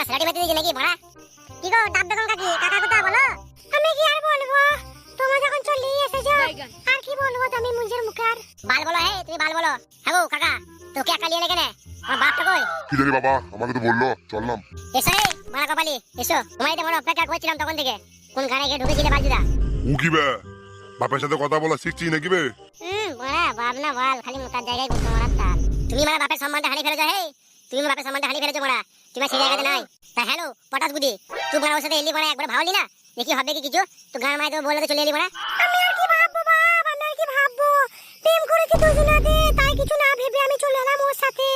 সেরাটি মেতে দিয়েছি নাকি বড়া? কি গো ডাব বেগম কাকি, কাকা কথা বলো। আমি কি আর বলবো, তোমরা যখন চলে এসেছো আর কি বলবো তুমি মুঞ্জের মুখে আর। বাল বলো হে, তুমি বাল বলো। হ্যাঁ গো কাকা, তোকে একা নিয়ে কেন? আমার বাপটা কই? কি জানি বাবা, আমাকে তো বললো চললাম। এসো এই মারা কপালি, এসো। তোমায় তো বড় অপেক্ষা করছিলাম তখন থেকে। কোন গানে গিয়ে ঢুকেছিলে বালজুদা? ও কি বে, বাপের সাথে কথা বলা শিখছিস নাকি বে? বড়া বাপ না বল, খালি মুতার জায়গায় ঘুরতে মারার তাল। তুমি মারা বাপের সম্মানটা হারিয়ে ফেলেছো হে, তুমি বাপের সম্মানটা হারিয়ে ফেলেছো বড়া। তুমি সেই জায়গাতে নাই। তা হ্যালো পটাস বুদি, তুই বড়া ওর সাথে এলি বড়া, একবার ভাবলি না দেখি হবে কি কিছু? তো গান মাই তো বলে তো চলে এলি বড়া। আমি আর কি ভাববো বাপ, আমি আর কি ভাববো? প্রেম করেছি দুজনাতে, তাই কিছু না ভেবে আমি চলে এলাম ওর সাথে।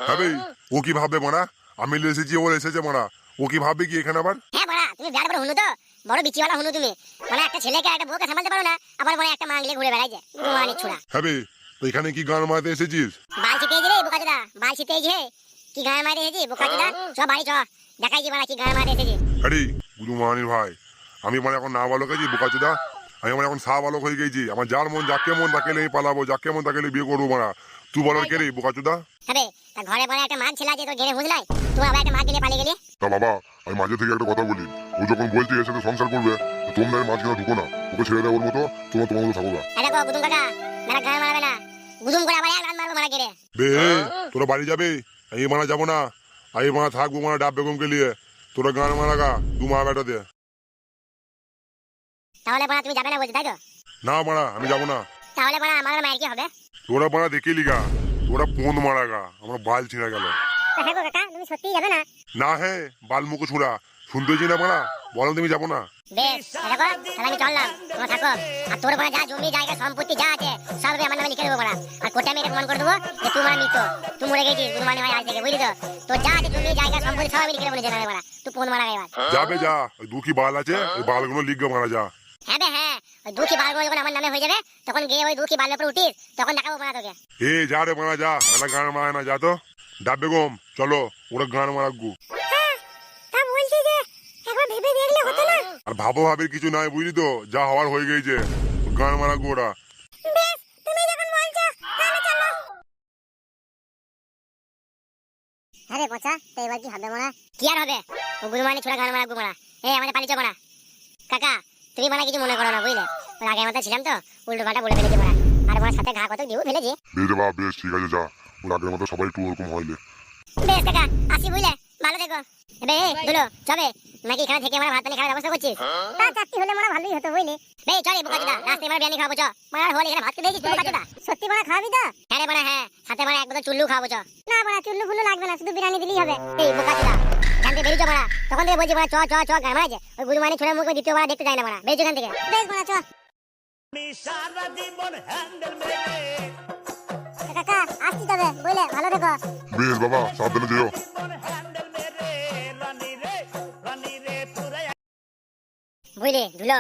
হ্যাঁ বে, ও কি ভাববে মারা? আমি এসেছি, ও এসেছে মারা, ও কি ভাববে কি এখানে আবার? হ্যাঁ বড়া, তুমি বিরাট বড় হুনু তো, বড় বিচিওয়ালা হুনু তুমি। মানে একটা ছেলেকে একটা বউকে সামলাতে পারো না, আবার মানে একটা মাংলে ঘুরে বেড়াই যায় গুমানি ছুড়া। হ্যাঁ বে, তো এখানে কি গান মারতে এসেছিস? বাল ছিটেই রে বোকাচোদা, বাল ছিটেই হে। কি গান মারতে এসেছি বোকাচোদা? চ বাড়ি চ, দেখাই যে বড়া কি গান মারতে এসেছি। আরে গুরু মানির ভাই, আমি মানে এখন না বালক আছি বোকাচোদা, আমি মানে এখন সা বালক হয়ে গেছি। আমার যার মন যাকে মন তাকে নিয়ে পালাবো, যাকে মন তাকে নিয়ে বিয়ে করবো মারা। তুই বলার কে রে বোকাচোদা? আরে তা ঘরে বড় একটা মাছ ছিল যে তোর ঘেরে বুঝলাই, তুই আবার একটা মাছ নিয়ে পালিয়ে গেলি। তা বাবা, আমি মাঝে থেকে একটা কথা বলি, ও যখন বলছে এর সাথে সংসার করবে, তো তোমরা এর মাঝখানে ঢুকো না, ওকে ছেড়ে দেওয়ার মতো তোমার তোমার মতো থাকো না। আরে গো গুদুম কাকা, মেরা গান মারবে না, গুদুম করে আবার এক গান মারবো মারা গেরে। বে তোরা বাড়ি যাবে, এই মারা যাবো না, এই মারা থাকবো মারা ডাব বেগমকে নিয়ে। তোরা গান মারা গা দু মা বেটা দে। তাহলে বড়া তুমি যাবে না বলছো তাই তো? না মারা, আমি যাবো না। তাহলে বড়া আমার মায়ের কি হবে? তোরা মারা দেখে লিগা, তোরা পোন মারা গা, আমার বাল ছিঁড়া গেল। হ্যাঁ গো কাকা, তুমি সত্যিই যাবে না? না হে বাল মুখো ছুড়া, শুনতেছি না মারা, বলো তুমি যাবো না। বেশ দেখো, তাহলে আমি চললাম, তোমরা থাকো। আর তোর বড়া যা জমি জায়গা সম্পত্তি যা আছে সব আমার নামে লিখে দেবো বড়া। আর কোর্টে আমি এটা প্রমাণ করে দেবো যে তুই মারা মৃত, তুই মরে গেছিস গুরুমানি ভাই আজ থেকে, বুঝলি তো? তোর যা আছে জমি জায়গা সম্পত্তি সব আমি লিখে দেবো জানাবে বড়া, তুই ফোন মারা এবার। যাবে যা, ওই দুঃখী বাল আছে, ওই বালগুলো লিখবে মারা যা। হ্যাঁ বে হ্যাঁ, ওই দুঃখী বালগুলো যখন আমার নামে হয়ে যাবে, তখন গিয়ে ওই দুঃখী বালের উপর উঠিস, তখন দেখাবো মারা তোকে। এ যা রে মারা যা, মেলা গান মারা না, যা তো। ডাব বেগম চলো, ওরা গান মারা গু। তা বলছি যে একবার ভেবে দেখলে হতো না? আর ভাবো ভাবের কিছু নাই, বুঝলি তো, যা হওয়ার হয়ে গেছে, গান মারা গু ওরা। বেশ তুমি যখন বলছো তাহলে চলো। আরে পচা, তো এবার কি হবে মারা? কি আর হবে, ও গুরুমানি ছোড়া গান মারা গুমারা। আমাদের পালিয়ে যাবো না কাকা, তুমি মারা কিছু মনে করো না বুঝলে? ওর আগে মাথা ছিলাম তো, উল্টো পাল্টা বলে ফেলেছি মারা। আর ওর সাথে ঘা কত দিও ফেলেছি। বেশ রে বাপ, বেশ ঠিক আছে যা, ওর আগের মতো সবাই একটু ওরকম হইলে। বেশ কাকা, আসি বুঝলে, ভালো থেকো। এবে দুলো চবে নাকি এখানে থেকে আমরা ভাত পানি খাওয়ার ব্যবস্থা করছিস? তা চাকরি হলে মারা ভালোই হতো বুঝলি। বে চলে বোকাচোদা, রাস্তায় মারা বিরিয়ানি খাওয়াবো চ। মারা হল এখানে ভাত খেতে দিয়েছিস বোকাচোদা? সত্যি মারা খাওয়াবি তো? হ্যাঁ রে মারা হ্যাঁ, সাথে মারা এক বোতল চুল্লু খাওয়াবো চ। না মারা চুল্লু ফুল্লু লাগবে না, শুধু বিরিয়ানি দিলেই হবে। এই বোকাচোদা জানতে বেরিয়েছো মারা, তখন থেকে বলছি মারা চ চ চ গান মারা যে ওই গুরুমানি ছোড়ার মুখে দ্বিতীয় মারা দেখতে যায় না মারা। বেরিয়েছো এখান থেকে, বেশ মারা চ। সারা জীবন হ্যান্ডেল মেরে কাকা আসছি তবে বুঝলে, ভালো থেকো। বেশ বাবা, সাবধানে যেও। বুঝলি ধুলো,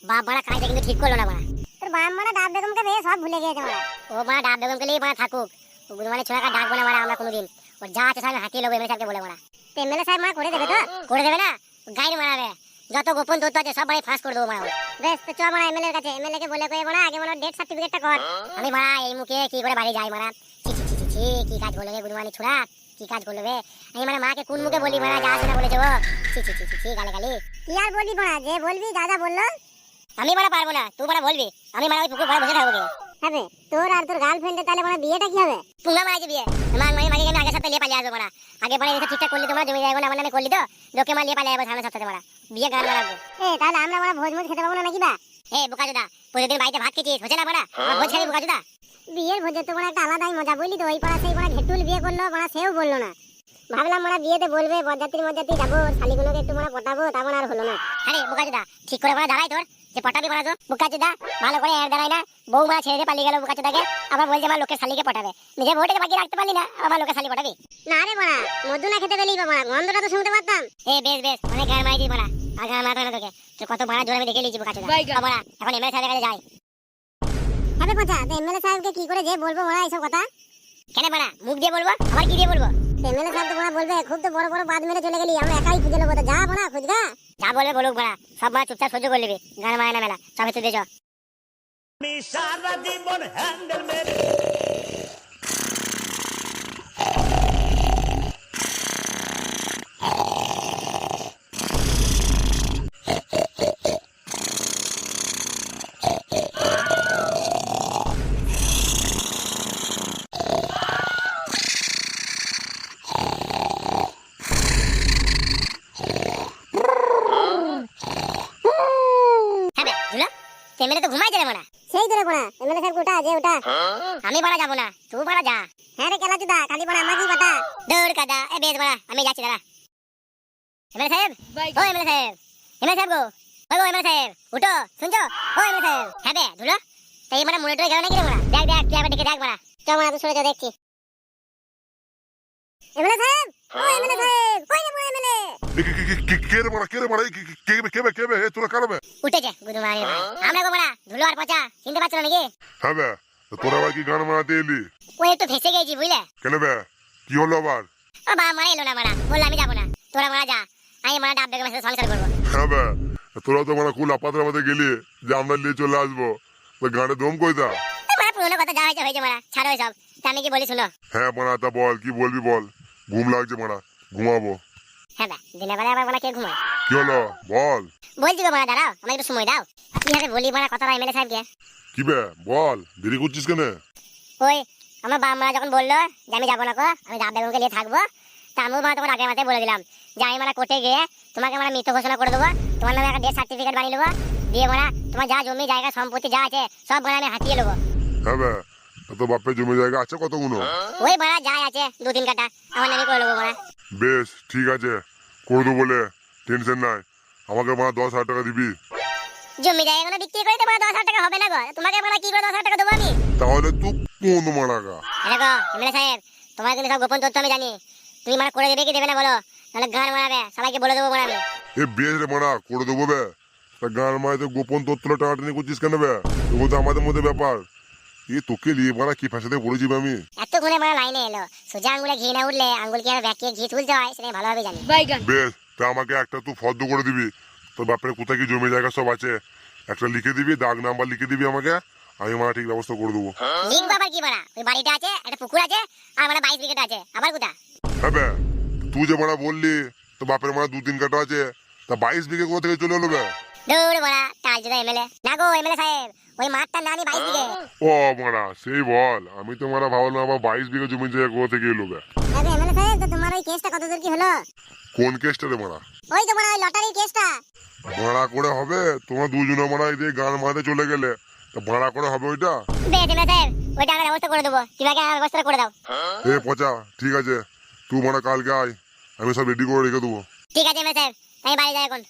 বাপ মারা কাজটা কিন্তু ঠিক করলো না মারা। তোর বাপ মারা ডাব বেগমকে পেয়ে সব ভুলে গিয়েছে মারা। ও মারা ডাব বেগমকে নিয়ে মারা থাকুক, ও গুরুমানি ছোড়াকে ডাকবো না মারা আমরা কোনোদিন। ওর যা আছে সব হাঁটিয়ে লোক এমএলএ সাহেবকে বলে মারা। এমএলএ সাহেব মারা করে দেবে তো? করে দেবে না, গাইড মারাবে, যত গোপন তথ্য আছে সব বাড়ি ফাঁস করে দেবো মারা। বেশ তো চ মারা এমএলএ এর কাছে, এমএলএ কে বলে কয়ে মারা আগে মারা ডেথ সার্টিফিকেটটা কর। আমি মারা এই মুখে কি করে বাড়ি যাই মারা? ছি ছি ছি ছি, কি কাজ করলো রে গুরুমানি ছোড়া, কি কাজ করলো রে? আমি মারা মাকে কোন মুখে বলি মারা, যা আছে না বলেছে ও? ছি ছি ছি ছি, গালে গালি। কি আর বলবি মারা, যে বলবি দাদা বললো। আমি মারা পারবো না, তুই মারা বলবি। আমি মারা ওই পুকুর পাড়ে বসে থাকবো। হবে তোর আর তোর গার্লফ্রেন্ডের তাহলে মারা বিয়েটা কি হবে? পুঙ্গা মারা যে বিয়ে, মাকে আমি আগের সপ্তাহে নিয়ে পালিয়ে আসবো মারা। আগে পরে এসে ঠিকঠাক করলি তোমরা, জমি জায়গা আমার নামে করলি তো, লোকে মারা নিয়ে পালিয়ে যাবো সামনের সপ্তাহে মারা। বিয়ে গান মারাবো। তাহলে আমরা মারা ভোজ মোজ খেতে পাবো না নাকি বা? বোকাচোদা, প্রতিদিন বাড়িতে ভাত খেয়েছিস, হচ্ছে না মারা? ভোজ খাবি বোকাচোদা? বিয়ের ভোজে তো মারা একটা আলাদাই মজা বুঝলি তো। ওই পাড়া সেই মারা ঘেটুল বিয়ে করলো মারা, সেও বললো না। ভাবলাম মারা বিয়েতে বলবে বরযাত্রী যাবো, শালিগুলোকে একটু মারা পটাবো, তেমন আর হলো না। আরে বোকাচোদা ঠিক করে মারা দাঁড়াই তোর, যে পটাবি মারা তো বোকাচোদা, ভালো করে এর দাঁড়াই না। বউ মারা ছেড়ে দিয়ে পালিয়ে গেল বোকাচোদাকে, আবার বলছে আমার লোকের শালিকে পটাবে। নিজে ভোটে বাকি রাখতে পারলি না, আবার লোকের শালি পটাবি? না রে মারা, মধু না খেতে পেলেই মারা, গন্ধটা তো শুনতে পারতাম। বেশ বেশ, অনেক গান মারাইছিস মারা, আর গান মারাতে না তোকে। তুই কত মারা জোরে আমি দেখে লিখছি বোকাচোদা। মারা এখন এমএলএ সাহেবের কাছে যাই। হবে পচা, তো এমএলএ সাহেবকে কি করে যে বলবো মারা এইসব কথা? কেন মারা মুখ দিয়ে বলবো, আবার কি দিয়ে বলবো? এমএলএ সাহেব তো মারা বলবে খুব তো বড় বড় বাদ মেরে চলে গেলি, আমরা একাই খুঁজে নেবো। যা মারা খুঁজগা, যা বলবে বলুক মারা, সব মারা চুপচাপ সহ্য করে নিবি। গান মারা না মেলা, সব তুই দেছ। সারা জীবন হ্যান্ডেল মেরে এমএলএ তো ঘুমাই যাবে মারা। সেই ধরে বড়া এমএলএ সাহেব ওটা যে ওটা আমি মারা যাবো না, তুই মারা যা। হ্যাঁ রে কেলা চুদা খালি বড়া আমাকেই বাটা দৌড় কাদা এ বেশ মারা, আমি যাচ্ছি দাঁড়া। এমএলএ সাহেব, ও এমএলএ সাহেব, এমএলএ সাহেব গো, ওই গো এমএলএ সাহেব, উঠো শুনছো? ও এমএলএ সাহেব, হ্যাঁ বে ধুলো তাই মানে মুড়ে টুড়ে গেল নাকি রে মারা? দেখ দেখ তুই আবার ডেকে দেখ মারা। চ বড়া তুই সরে যা দেখছি এমএলএ সাহেব ও এমএলএ সাহেব কই রে বড়া এমএলএ কে রে মারা, কে রে মারা, কে বে তোরা কারবে? উঠেছে গুদু মারি ভাই, আমরা গো মারা ধুলো আর পচা, চিনতে পারছো না নাকি? হ্যাঁ বে, তোরা আবার কি গান মারাতে এলি? ওই একটু ফেসে গেছি বুঝলে। কেন বে, কি হলো আবার? ও বা মারা এলো না মারা, বললো আমি যাবো না, তোরা মারা যা, আমি মারা ডাব বেগমের সাথে সংসার করবো। হ্যাঁ বে, তোরা তো মানে কুল আপাতর মধ্যে গেলি যে আমরা নিয়ে চলে আসবো, তো গানে দম কইতা। মারা পুরোনো কথা যা হয়েছে হয়েছে মারা, ছাড়ো সব। তা আমি কি বলি শুনো। হ্যাঁ মারা, তা বল কি বলবি বল। ঘুম লাগছে মারা, ঘুমাবো। হ্যাঁ বা দিনের বেলা আবার মারা কে ঘুমায়? কি হলো বল। বলছি গো মারা দাঁড়াও, আমাকে একটু সময় দাও। কি হাতে বলি মারা কথাটা এমএলএ সাহেবকে। কি বে বল, দেরি করছিস কেন? ওই আমার বাবা মারা যখন বললো যে আমি যাবো না কো, আমি ডাব বেগমকে নিয়ে থাকবো, তা আমিও মারা তখন আগের মাথায় বলে দিলাম যে আমি মারা কোর্টে গিয়ে তোমাকে মারা মৃত ঘোষণা করে দেবো, তোমার নামে একটা ডেথ সার্টিফিকেট বানিয়ে নেবো, দিয়ে মারা তোমার যা জমি জায়গা সম্পত্তি যা আছে সব মারা আমি হাতিয়ে নেবো। হ্যাঁ বে, তো বাপের জমি জায়গা আছে কতগুলো? ওই মারা যাই আছে 2-3 কাটা, আমার নামে করে নেবো মারা। বেশ ঠিক আছে, করে দেবো বলে টেনশন নাই। আমাকে মারা 10,000 টাকা দিবি। জমি জায়গাগুলো বিক্রি করে তো মারা 10,000 টাকা হবে না গো, তোমাকে মারা কি করে 10,000 টাকা দেবো আমি? তাহলে তুই কোন মারাগা? দেখো এমএলএ সাহেব, তোমার কিন্তু সব গোপন তথ্য আমি জানি, তুমি মারা করে দেবে কি দেবে না বলো, তাহলে গান মারাবে সবাইকে বলে দেবো মারা আমি। এ বেশ রে মারা, করে দেবো বে। তা গান মারাতে গোপন তথ্যটা টানাটানি করছিস কেন বে? তবু তো আমাদের মধ্যে ব্যাপার। এ তোকে নিয়ে মারা কি ফাঁসাতে পড়েছি বে আমি? এতক্ষণে মারা লাইনে এলো, সোজা আঙ্গুলে ঘি না উঠলে আঙ্গুল কি আর ব্যাকিয়ে ঘি তুলতে হয় সেটা আমি ভালোভাবে জানি। বেশ, তা আমাকে একটা তুই ফর্দ করে দিবি, তোর বাপের কোথায় কি জমি জায়গা সব আছে একটা লিখে দিবি, দাগ নাম্বার লিখে দিবি আমাকে, আমি মারা ঠিক ব্যবস্থা করে দেবো। লিখবো আবার কি মারা? ওই বাড়িটা আছে, একটা পুকুর আছে, আর মারা 22 বিঘা আছে, আবার কোথা? হ্যাঁ বে, তুই যে মারা বললি তো বাপের মারা 2-3 কাটা আছে, তা 22 বিঘে কোথা থেকে চলে এলো বে? দৌড় মারা তাল জুদা এমএলএ না গো এমএলএ সাহেব, ওই মাঠটার নামই 22 বিঘে। ও মারা সেই বল, আমি তো মারা ভাবলাম আবার 22 বিঘে জমি জায়গা কোথা থেকে এলো বে? আরে এমএলএ সাহেব তো তোমার ওই কেসটা কতদূর কি হলো? কোন কেসটা রে মারা? ওই তো বড়া ওই লটারির কেসটা ভাড়া করে হবে? তোমরা দুজনে মারা এই গান মারাতে চলে গেলে, তা ভাড়া করে হবে ওইটা? বেশ এমএলএ সাহেব, ওইটা আমরা ব্যবস্থা করে দেবো, তুমি আগে আমার ব্যবস্থা করে দাও। এ পচা, ঠিক আছে তুই মারা কালকে আয়, আমি সব রেডি করে রেখে দেবো। ঠিক আছে এমএলএ সাহেব, আমি বাড়ি যাই এখন।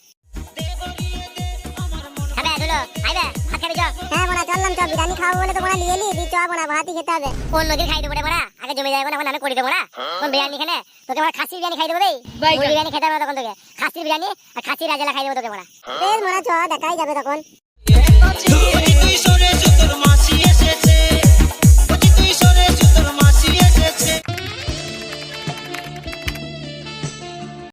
হ্যাঁ ধুলো আইবে ভাত খাবি চল। হ্যাঁ বড়া চললাম চ বিরিয়ানি খাবো বলে তো বড়া নিয়ে এলি দি চ বড়া ভাতই খেতে হবে কোন নদীর খাই দেবো রে মারা? আগে জমি যাবো না, এখন আমি করে দেবো না। কোন বিরিয়ানি খেলে তোকে মারা খাসির বিরিয়ানি খাই দেবো রে, মুরগি বিরিয়ানি খেতে হবে না তখন তোকে, খাসির বিরিয়ানি আর খাসির রাজেলা খাই দেবো তোকে মারা। বেশ বড়া চ দেখাই যাবে তখন